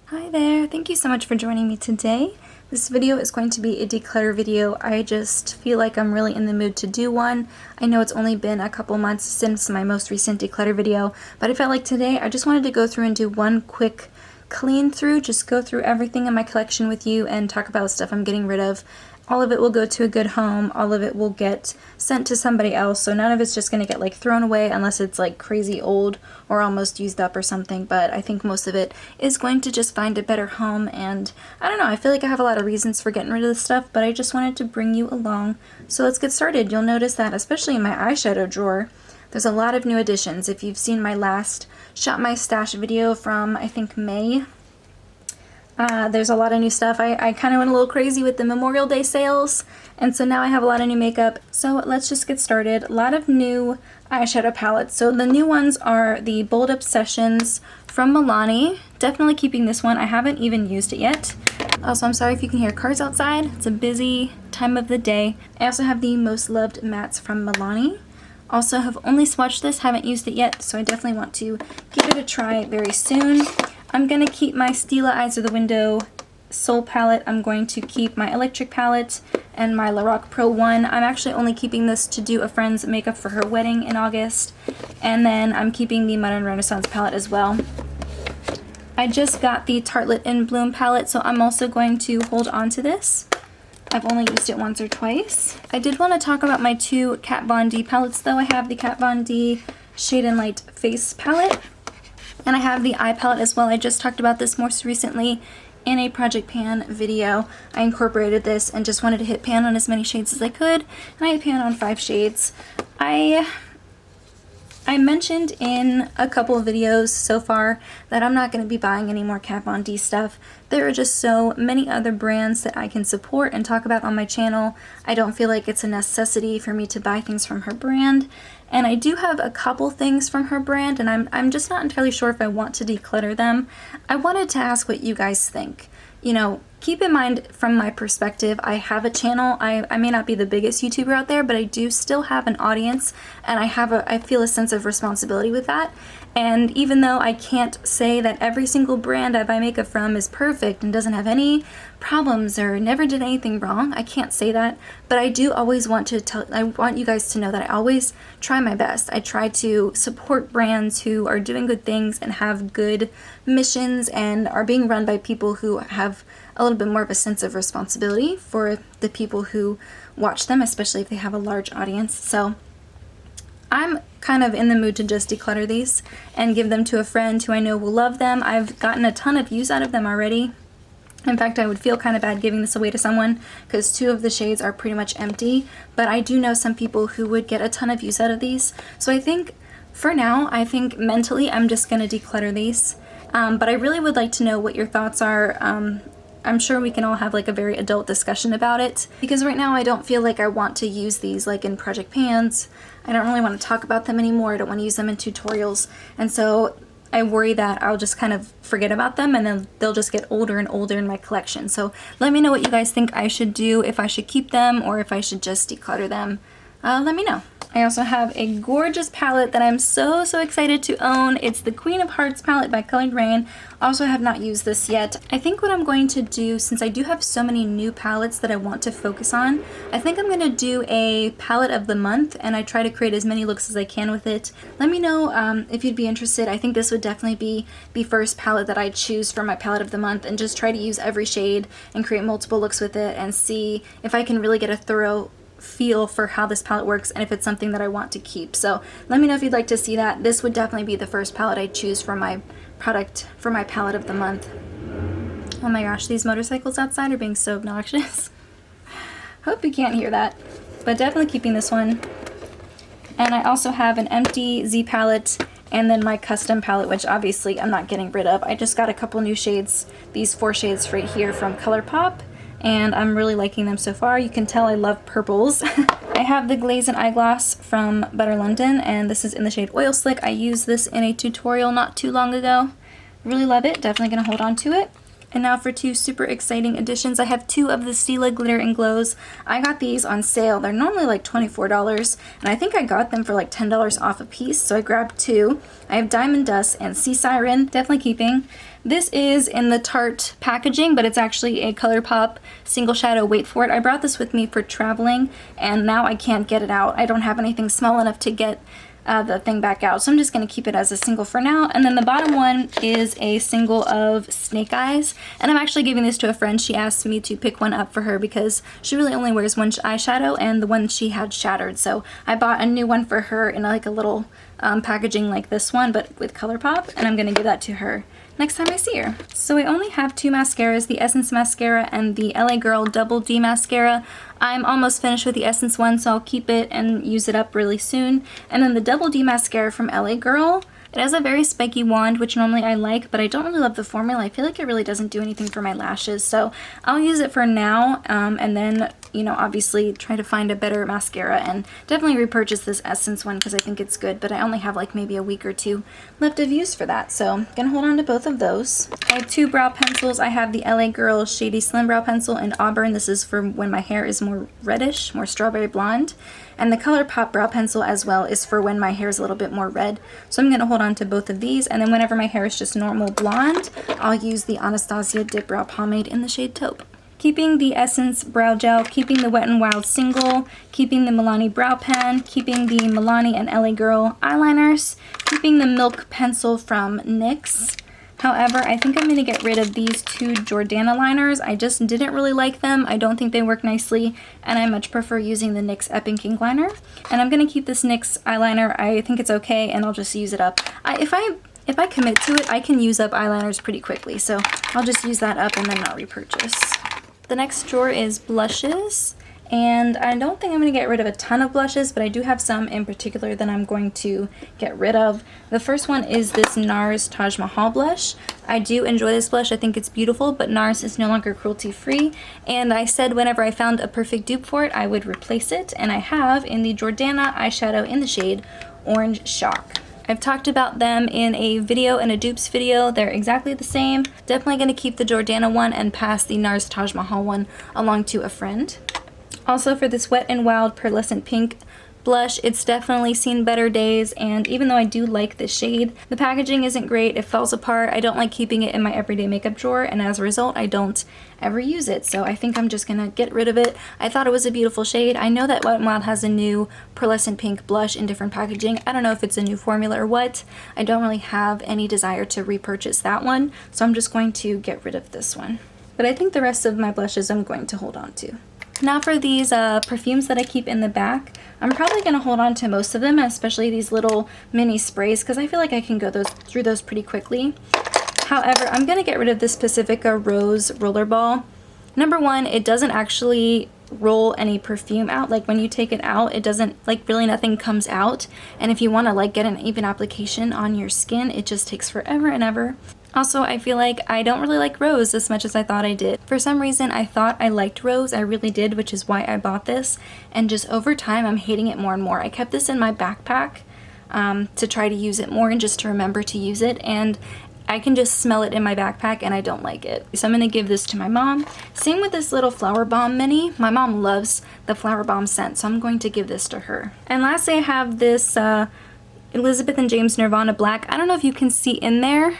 Hi there, thank you so much for joining me today. This video is going to be a declutter video. I just feel like I'm really in the mood to do one. I know it's only been a couple months since my most recent declutter video, but I felt like today I just wanted to go through and do one quick clean through, just go through everything in my collection with you and talk about stuff I'm getting rid of. All of it will go to a good home, all of it will get sent to somebody else, so none of it's just going to get like thrown away unless it's like crazy old or almost used up or something, but I think most of it is going to just find a better home. And I don't know, I feel like I have a lot of reasons for getting rid of this stuff, but I just wanted to bring you along. So let's get started. You'll notice that especially in my eyeshadow drawer, there's a lot of new additions. If you've seen my last Shop My Stash video from I think May, there's a lot of new stuff. I kind of went a little crazy with the Memorial Day sales, and so now I have a lot of new makeup. So let's just get started. A lot of new eyeshadow palettes. So the new ones are the Bold Obsessions from Milani. Definitely keeping this one. I haven't even used it yet. Also, I'm sorry if you can hear cars outside. It's a busy time of the day. I also have the Most Loved Mattes from Milani. Also have only swatched this, haven't used it yet, so I definitely want to give it a try very soon. I'm going to keep my Stila Eyes of the Window Soul palette. I'm going to keep my Electric palette and my Lorac Pro 1. I'm actually only keeping this to do a friend's makeup for her wedding in August. And then I'm keeping the Modern Renaissance palette as well. I just got the Tartelette in Bloom palette, so I'm also going to hold on to this. I've only used it once or twice. I did want to talk about my two Kat Von D palettes though. I have the Kat Von D Shade and Light Face palette, and I have the eye palette as well. I just talked about this most recently in a Project Pan video. I incorporated this and just wanted to hit pan on as many shades as I could, and I hit pan on 5 shades. I mentioned in a couple of videos so far that I'm not going to be buying any more Kat Von D stuff. There are just so many other brands that I can support and talk about on my channel. I don't feel like it's a necessity for me to buy things from her brand. And I do have a couple things from her brand, and I'm just not entirely sure if I want to declutter them. I wanted to ask what you guys think. You know, keep in mind from my perspective, I have a channel. I may not be the biggest YouTuber out there, but I do still have an audience, and I feel a sense of responsibility with that. And even though I can't say that every single brand I buy makeup from is perfect and doesn't have any problems or never did anything wrong, I can't say that, but I do always want to I want you guys to know that I always try my best. I try to support brands who are doing good things and have good missions and are being run by people who have a little bit more of a sense of responsibility for the people who watch them, especially if they have a large audience. So I'm kind of in the mood to just declutter these and give them to a friend who I know will love them. I've gotten a ton of use out of them already. In fact, I would feel kind of bad giving this away to someone because 2 of the shades are pretty much empty, but I do know some people who would get a ton of use out of these. So I think for now, I think mentally I'm just going to declutter these. But I really would like to know what your thoughts are. I'm sure we can all have like a very adult discussion about it, because right now I don't feel like I want to use these like in Project Pans. I don't really want to talk about them anymore. I don't want to use them in tutorials, and so I worry that I'll just kind of forget about them and then they'll just get older and older in my collection. So let me know what you guys think I should do, if I should keep them or if I should just declutter them. Let me know. I also have a gorgeous palette that I'm so excited to own. It's the Queen of Hearts palette by Colored Rain. Also have not used this yet. I think what I'm going to do, since I do have so many new palettes that I want to focus on, I think I'm going to do a palette of the month, and I try to create as many looks as I can with it. Let me know if you'd be interested. I think this would definitely be the first palette that I choose for my palette of the month, and just try to use every shade and create multiple looks with it and see if I can really get a thorough feel for how this palette works and if it's something that I want to keep. So let me know if you'd like to see that. This would definitely be the first palette I choose for my palette of the month. Oh my gosh, these motorcycles outside are being so obnoxious. Hope you can't hear that, but definitely keeping this one. And I also have an empty Z palette and then my custom palette, which obviously I'm not getting rid of. I just got a couple new shades, these 4 shades right here from ColourPop, and I'm really liking them so far. You can tell I love purples. I have the Glaze and Eyegloss from Butter London, and this is in the shade Oil Slick. I used this in a tutorial not too long ago. Really love it. Definitely going to hold on to it. And now for two super exciting additions. I have two of the Stila Glitter and Glows. I got these on sale. They're normally like $24, and I think I got them for like $10 off a piece, so I grabbed two. I have Diamond Dust and Sea Siren, definitely keeping. This is in the Tarte packaging, but it's actually a ColourPop single shadow. Wait for it. I brought this with me for traveling, and now I can't get it out. I don't have anything small enough to get the thing back out, so I'm just going to keep it as a single for now. And then the bottom one is a single of Snake Eyes, and I'm actually giving this to a friend. She asked me to pick one up for her because she really only wears one eyeshadow, and the one she had shattered, so I bought a new one for her in like a little packaging like this one, but with ColourPop, and I'm going to give that to her next time I see her. So I only have two mascaras, the Essence mascara and the LA Girl Double D mascara. I'm almost finished with the Essence one, so I'll keep it and use it up really soon. And then the Double D mascara from LA Girl, it has a very spiky wand, which normally I like, but I don't really love the formula. I feel like it really doesn't do anything for my lashes, so I'll use it for now, and then, you know, obviously try to find a better mascara and definitely repurchase this Essence one because I think it's good, but I only have like maybe a week or two left of use for that, so I'm gonna hold on to both of those. I have two brow pencils. I have the LA Girl Shady Slim Brow Pencil in Auburn. This is for when my hair is more reddish, more strawberry blonde. And the ColourPop brow pencil as well is for when my hair is a little bit more red. So I'm going to hold on to both of these, and then whenever my hair is just normal blonde, I'll use the Anastasia Dip Brow Pomade in the shade Taupe. Keeping the Essence Brow Gel, keeping the Wet n Wild Single, keeping the Milani Brow Pen, keeping the Milani and LA Girl eyeliners, keeping the Milk Pencil from NYX. However, I think I'm going to get rid of these two Jordana liners. I just didn't really like them. I don't think they work nicely, and I much prefer using the NYX Epic Ink liner. And I'm going to keep this NYX eyeliner. I think it's okay, and I'll just use it up. If I commit to it, I can use up eyeliners pretty quickly, so I'll just use that up and then not repurchase. The next drawer is blushes. And I don't think I'm going to get rid of a ton of blushes, but I do have some in particular that I'm going to get rid of. The first one is this Nars Taj Mahal blush. I do enjoy this blush. I think it's beautiful, but Nars is no longer cruelty-free. And I said whenever I found a perfect dupe for it, I would replace it. And I have in the Jordana eyeshadow in the shade Orange Shock. I've talked about them in a video and a dupes video. They're exactly the same. Definitely going to keep the Jordana one and pass the Nars Taj Mahal one along to a friend. Also for this Wet n Wild Pearlescent Pink blush, it's definitely seen better days, and even though I do like this shade, the packaging isn't great. It falls apart. I don't like keeping it in my everyday makeup drawer, and as a result, I don't ever use it, so I think I'm just gonna get rid of it. I thought it was a beautiful shade. I know that Wet n Wild has a new Pearlescent Pink blush in different packaging. I don't know if it's a new formula or what. I don't really have any desire to repurchase that one, so I'm just going to get rid of this one. But I think the rest of my blushes I'm going to hold on to. Now for these perfumes that I keep in the back, I'm probably going to hold on to most of them, especially these little mini sprays, because I feel like I can go through those pretty quickly. However, I'm going to get rid of this Pacifica Rose Rollerball. Number one, it doesn't actually roll any perfume out. Like when you take it out, it doesn't, like really nothing comes out. And if you want to like get an even application on your skin, it just takes forever and ever. Also, I feel like I don't really like Rose as much as I thought I did. For some reason, I thought I liked Rose. I really did, which is why I bought this. And just over time, I'm hating it more and more. I kept this in my backpack to try to use it more and just to remember to use it. And I can just smell it in my backpack and I don't like it. So I'm going to give this to my mom. Same with this little Flower Bomb mini. My mom loves the Flower Bomb scent, so I'm going to give this to her. And lastly, I have this Elizabeth and James Nirvana Black. I don't know if you can see in there,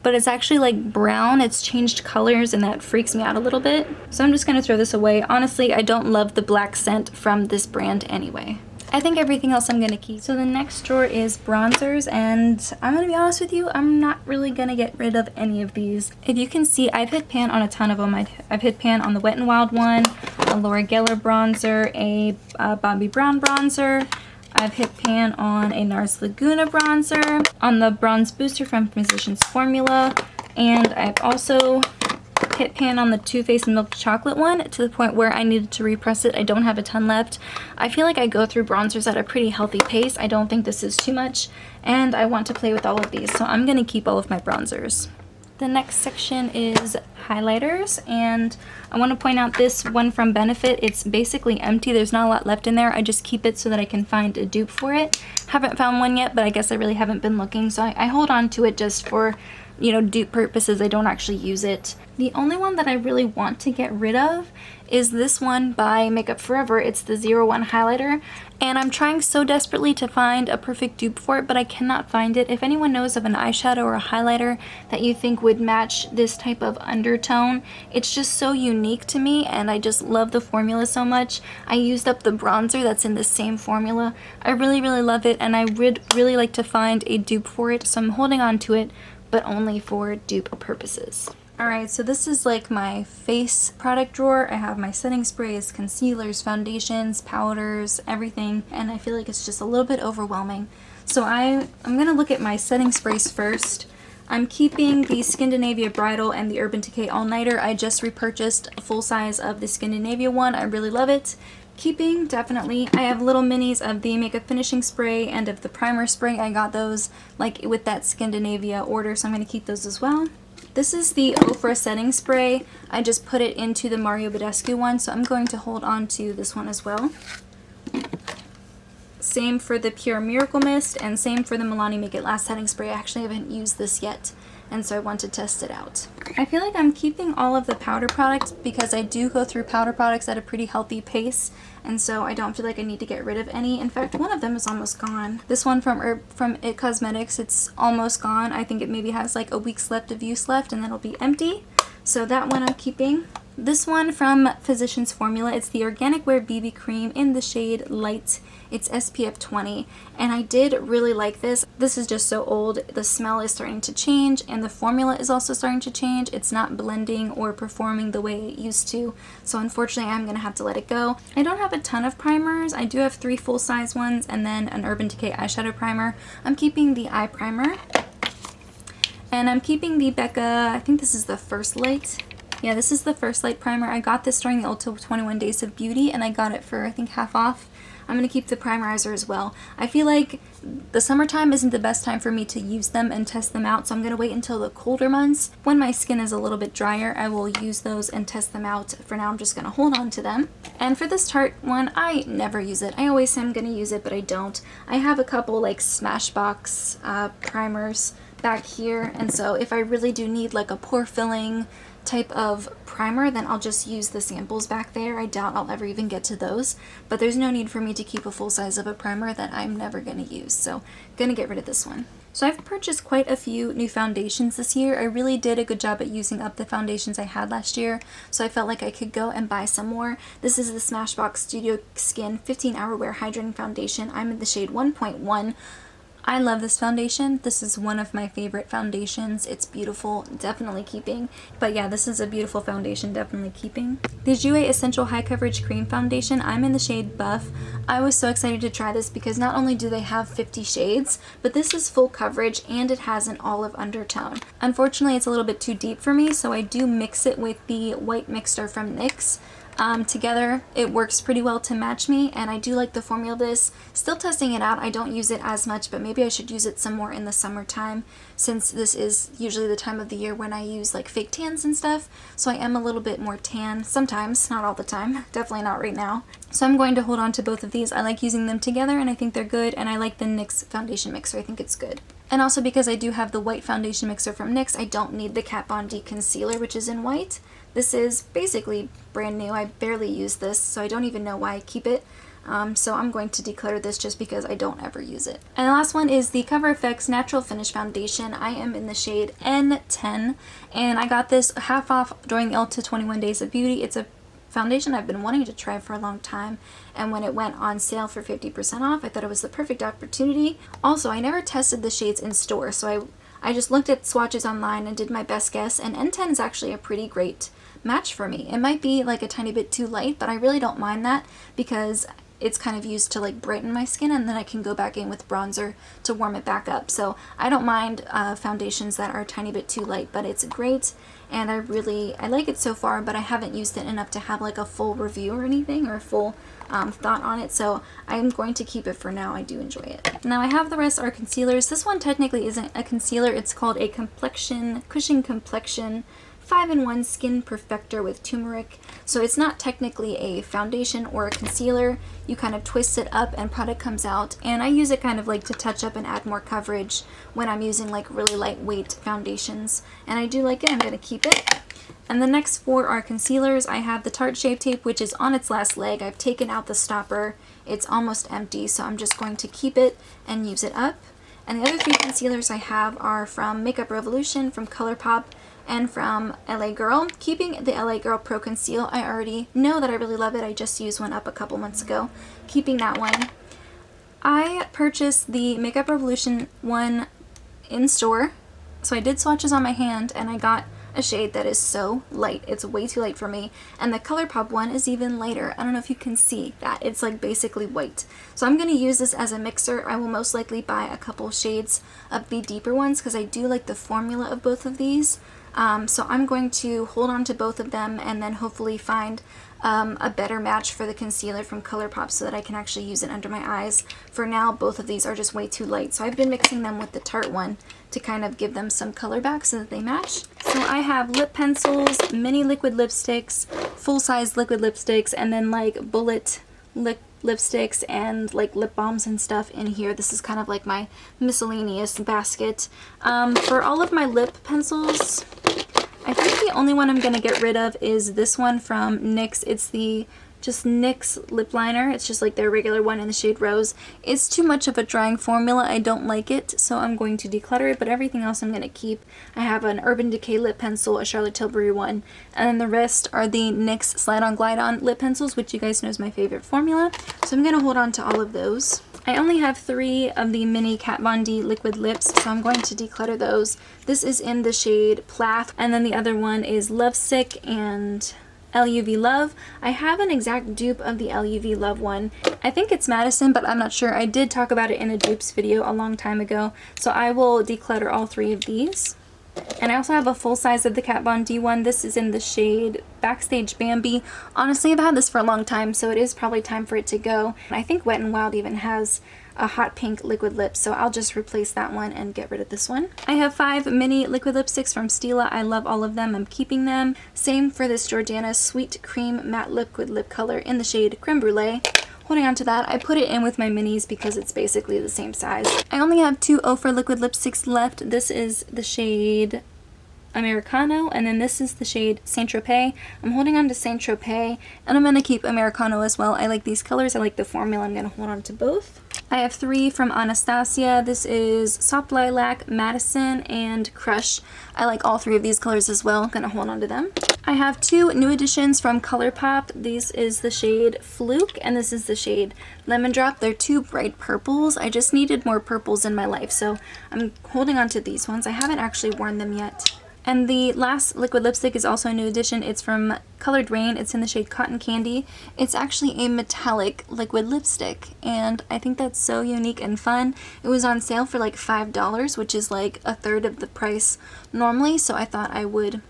but it's actually like brown. It's changed colors and that freaks me out a little bit. So I'm just going to throw this away. Honestly, I don't love the black scent from this brand anyway. I think everything else I'm going to keep. So the next drawer is bronzers, and I'm going to be honest with you, I'm not really going to get rid of any of these. If you can see, I've hit pan on a ton of them. I've hit pan on the Wet n Wild one, a Laura Geller bronzer, a Bobbi Brown bronzer. I've hit pan on a Nars Laguna bronzer, on the Bronze Booster from Physicians Formula, and I've also hit pan on the Too Faced Milk Chocolate one to the point where I needed to repress it. I don't have a ton left. I feel like I go through bronzers at a pretty healthy pace. I don't think this is too much, and I want to play with all of these, so I'm going to keep all of my bronzers. The next section is highlighters, and I want to point out this one from Benefit. It's basically empty. There's not a lot left in there. I just keep it so that I can find a dupe for it. Haven't found one yet, but I guess I really haven't been looking, so I hold on to it just for you know, dupe purposes. I don't actually use it. The only one that I really want to get rid of is this one by Makeup Forever. It's the 01 highlighter, and I'm trying so desperately to find a perfect dupe for it, but I cannot find it. If anyone knows of an eyeshadow or a highlighter that you think would match this type of undertone, it's just so unique to me, and I just love the formula so much. I used up the bronzer that's in the same formula. I really, really love it, and I would really like to find a dupe for it, so I'm holding on to it, but only for dupe purposes. Alright, so this is like my face product drawer. I have my setting sprays, concealers, foundations, powders, everything, and I feel like it's just a little bit overwhelming. So I'm going to look at my setting sprays first. I'm keeping the Skindinavia Bridal and the Urban Decay All Nighter. I just repurchased a full size of the Skindinavia one. I really love it. Keeping, definitely. I have little minis of the makeup finishing spray and of the primer spray. I got those like with that Skindinavia order, so I'm going to keep those as well. This is the Ofra setting spray. I just put it into the Mario Badescu one, so I'm going to hold on to this one as well. Same for the Pure Miracle Mist, and same for the Milani Make It Last setting spray. I actually haven't used this yet, and so I want to test it out. I feel like I'm keeping all of the powder products because I do go through powder products at a pretty healthy pace, and so I don't feel like I need to get rid of any. In fact, one of them is almost gone. This one from It Cosmetics, it's almost gone. I think it maybe has like a week's left of use left, and then it'll be empty. So that one I'm keeping. This one from Physicians Formula, it's the Organic Wear BB Cream in the shade Light. It's SPF 20, and I did really like this. This is just so old. The smell is starting to change, and the formula is also starting to change. It's not blending or performing the way it used to, so unfortunately I'm gonna have to let it go. I don't have a ton of primers. I do have 3 full-size ones and then an Urban Decay eyeshadow primer. I'm keeping the eye primer, and I'm keeping the Becca, I think this is the First Light. Yeah, this is the First Light primer. I got this during the Ulta 21 Days of Beauty, and I got it for I think half off. I'm going to keep the primerizer as well. I feel like the summertime isn't the best time for me to use them and test them out, so I'm going to wait until the colder months. When my skin is a little bit drier, I will use those and test them out. For now, I'm just going to hold on to them. And for this Tarte one, I never use it. I always say I'm going to use it, but I don't. I have a couple like Smashbox primers back here, and so if I really do need like a pore filling type of primer, then I'll just use the samples back there. I doubt I'll ever even get to those, but there's no need for me to keep a full size of a primer that I'm never going to use, so gonna get rid of this one. So I've purchased quite a few new foundations this year. I really did a good job at using up the foundations I had last year, so I felt like I could go and buy some more. This is the Smashbox Studio Skin 15-Hour Wear Hydrating Foundation. I'm in the shade 1.1. I love this foundation. This is one of my favorite foundations. It's beautiful, definitely keeping. But yeah, this is a beautiful foundation, definitely keeping. The Jouer Essential High Coverage Cream Foundation, I'm in the shade Buff. I was so excited to try this because not only do they have 50 shades, but this is full coverage and it has an olive undertone. Unfortunately, it's a little bit too deep for me, so I do mix it with the white mixer from NYX. Together it works pretty well to match me, and I do like the formula of this. Still testing it out. I don't use it as much, but maybe I should use it some more in the summertime, since this is usually the time of the year when I use like fake tans and stuff, so I am a little bit more tan sometimes, not all the time, definitely not right now. So I'm going to hold on to both of these. I like using them together and I think they're good, and I like the NYX foundation mixer. I think it's good. And also because I do have the white foundation mixer from NYX, I don't need the Kat Von D concealer, which is in white. This is basically brand new. I barely use this, so I don't even know why I keep it. So I'm going to declutter this just because I don't ever use it. And the last one is the Cover FX Natural Finish Foundation. I am in the shade N10, and I got this half off during the Ulta 21 Days of Beauty. It's a foundation I've been wanting to try for a long time, and when it went on sale for 50% off, I thought it was the perfect opportunity. Also, I never tested the shades in store, so I just looked at swatches online and did my best guess, and N10 is actually a pretty great match for me. It might be like a tiny bit too light, but I really don't mind that because it's kind of used to like brighten my skin, and then I can go back in with bronzer to warm it back up. So I don't mind foundations that are a tiny bit too light, but it's great, and I like it so far, but I haven't used it enough to have like a full review or anything, or a full thought on it, so I'm going to keep it for now. I do enjoy it. Now I have the rest are concealers. This one technically isn't a concealer. It's called a Complexion Cushion Complexion 5-in-1 Skin Perfector with Tumeric. So it's not technically a foundation or a concealer. You kind of twist it up and product comes out. And I use it kind of like to touch up and add more coverage when I'm using like really lightweight foundations. And I do like it. I'm going to keep it. And the next 4 are concealers. I have the Tarte Shape Tape, which is on its last leg. I've taken out the stopper. It's almost empty, so I'm just going to keep it and use it up. And the other 3 concealers I have are from Makeup Revolution, from ColourPop, and from LA Girl. Keeping the LA Girl Pro Conceal, I already know that I really love it. I just used one up a couple months ago. Keeping that one. I purchased the Makeup Revolution one in store, so I did swatches on my hand, and I got a shade that is so light. It's way too light for me. And the ColourPop one is even lighter. I don't know if you can see that. It's like basically white. So I'm going to use this as a mixer. I will most likely buy a couple shades of the deeper ones because I do like the formula of both of these. So I'm going to hold on to both of them and then hopefully find a better match for the concealer from ColourPop so that I can actually use it under my eyes. For now, both of these are just way too light. So I've been mixing them with the Tarte one to kind of give them some color back so that they match. So I have lip pencils, mini liquid lipsticks, full-size liquid lipsticks, and then like bullet lipsticks and like lip balms and stuff in here. This is kind of like my miscellaneous basket. For all of my lip pencils, I think the only one I'm going to get rid of is this one from NYX. It's the just NYX lip liner. It's just like their regular one in the shade Rose. It's too much of a drying formula. I don't like it, so I'm going to declutter it, but everything else I'm going to keep. I have an Urban Decay lip pencil, a Charlotte Tilbury one, and then the rest are the NYX Slide On Glide On lip pencils, which you guys know is my favorite formula. So I'm going to hold on to all of those. I only have 3 of the mini Kat Von D liquid lips, so I'm going to declutter those. This is in the shade Plath, and then the other one is Lovesick and LUV Love. I have an exact dupe of the LUV Love one. I think it's Madison, but I'm not sure. I did talk about it in a dupes video a long time ago, so I will declutter all 3 of these. And I also have a full size of the Kat Von D one. This is in the shade Backstage Bambi. Honestly, I've had this for a long time, so it is probably time for it to go. I think Wet n Wild even has a hot pink liquid lip, so I'll just replace that one and get rid of this one. I have 5 mini liquid lipsticks from Stila. I love all of them. I'm keeping them. Same for this Jordana Sweet Cream Matte Liquid Lip Color in the shade Creme Brulee. Holding on to that, I put it in with my minis because it's basically the same size. I only have 2 Ofra liquid lipsticks left. This is the shade Americano, and then this is the shade Saint Tropez. I'm holding on to Saint Tropez, and I'm going to keep Americano as well. I like these colors. I like the formula. I'm going to hold on to both. I have 3 from Anastasia. This is Soft Lilac, Madison, and Crush. I like all 3 of these colors as well. I'm going to hold on to them. I have 2 new additions from ColourPop. This is the shade Fluke, and this is the shade Lemon Drop. They're 2 bright purples. I just needed more purples in my life, so I'm holding on to these ones. I haven't actually worn them yet. And the last liquid lipstick is also a new addition. It's from Colored Rain. It's in the shade Cotton Candy. It's actually a metallic liquid lipstick, and I think that's so unique and fun. It was on sale for like $5, which is like a third of the price normally, so I thought I would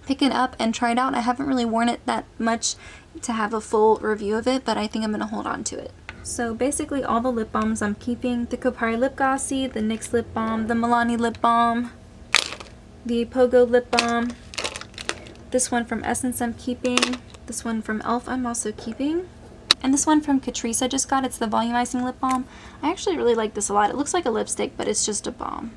pick it up and try it out. I haven't really worn it that much to have a full review of it, but I think I'm going to hold on to it. So basically all the lip balms I'm keeping: the Kopari Lip Glossy, the NYX Lip Balm, the Milani Lip Balm, the Pogo Lip Balm, this one from Essence I'm keeping, this one from e.l.f. I'm also keeping, and this one from Catrice I just got. It's the Volumizing Lip Balm. I actually really like this a lot. It looks like a lipstick, but it's just a balm.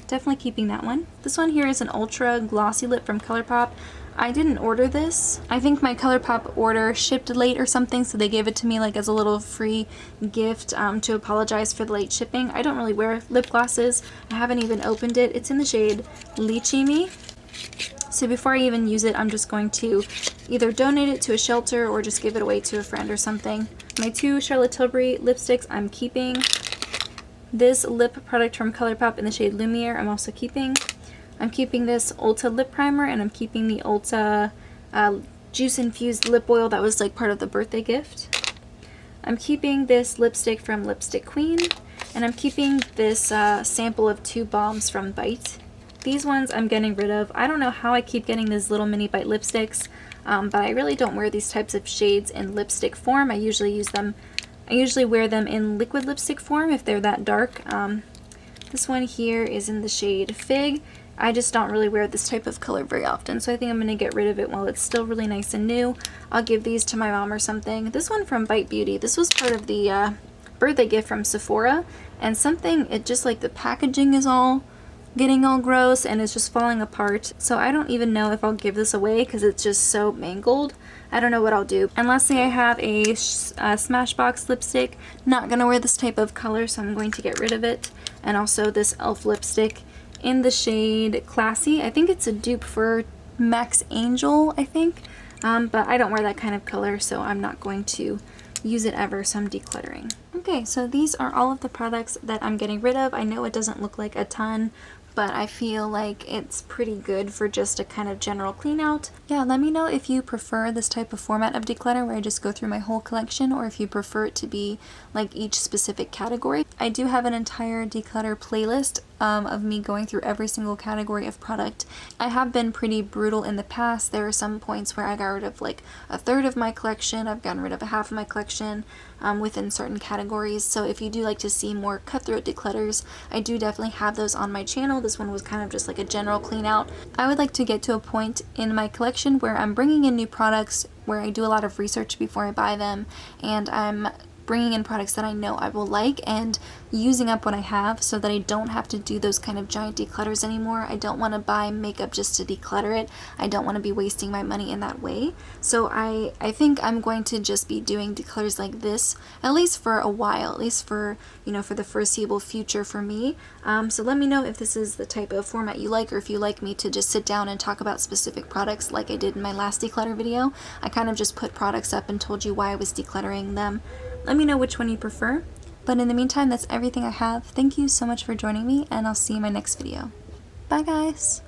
Definitely keeping that one. This one here is an Ultra Glossy Lip from ColourPop. I didn't order this. I think my ColourPop order shipped late or something, so they gave it to me like as a little free gift to apologize for the late shipping. I don't really wear lip glosses. I haven't even opened it. It's in the shade Lychee Me. So before I even use it, I'm just going to either donate it to a shelter or just give it away to a friend or something. My 2 Charlotte Tilbury lipsticks I'm keeping. This lip product from ColourPop in the shade Lumiere I'm also keeping. I'm keeping this Ulta lip primer, and I'm keeping the Ulta juice infused lip oil that was like part of the birthday gift. I'm keeping this lipstick from Lipstick Queen, and I'm keeping this sample of 2 balms from Bite. These ones I'm getting rid of. I don't know how I keep getting these little mini Bite lipsticks, but I really don't wear these types of shades in lipstick form. I usually wear them in liquid lipstick form if they're that dark. This one here is in the shade Fig, I just don't really wear this type of color very often, so I think I'm going to get rid of it while it's still really nice and new. I'll give these to my mom or something. This one from Bite Beauty, this was part of the birthday gift from Sephora, and it just like the packaging is all getting all gross and it's just falling apart. So I don't even know if I'll give this away because it's just so mangled. I don't know what I'll do. And lastly, I have a Smashbox lipstick. Not gonna wear this type of color, so I'm going to get rid of it. And also this e.l.f. lipstick in the shade Classy. I think it's a dupe for Max Angel, I think. But I don't wear that kind of color, so I'm not going to use it ever, so I'm decluttering. Okay, so these are all of the products that I'm getting rid of. I know it doesn't look like a ton, but I feel like it's pretty good for just a kind of general clean out. Yeah, let me know if you prefer this type of format of declutter where I just go through my whole collection, or if you prefer it to be like each specific category. I do have an entire declutter playlist of me going through every single category of product. I have been pretty brutal in the past. There are some points where I got rid of like a third of my collection. I've gotten rid of a half of my collection within certain categories. So if you do like to see more cutthroat declutters, I do definitely have those on my channel. This one was kind of just like a general clean out. I would like to get to a point in my collection where I'm bringing in new products, where I do a lot of research before I buy them, and I'm bringing in products that I know I will like and using up what I have so that I don't have to do those kind of giant declutters anymore. I don't want to buy makeup just to declutter it. I don't want to be wasting my money in that way. So I think I'm going to just be doing declutters like this, at least for a while, at least for, you know, for the foreseeable future for me. So let me know if this is the type of format you like, or if you like me to just sit down and talk about specific products like I did in my last declutter video. I kind of just put products up and told you why I was decluttering them. Let me know which one you prefer. But in the meantime, that's everything I have. Thank you so much for joining me, and I'll see you in my next video. Bye guys!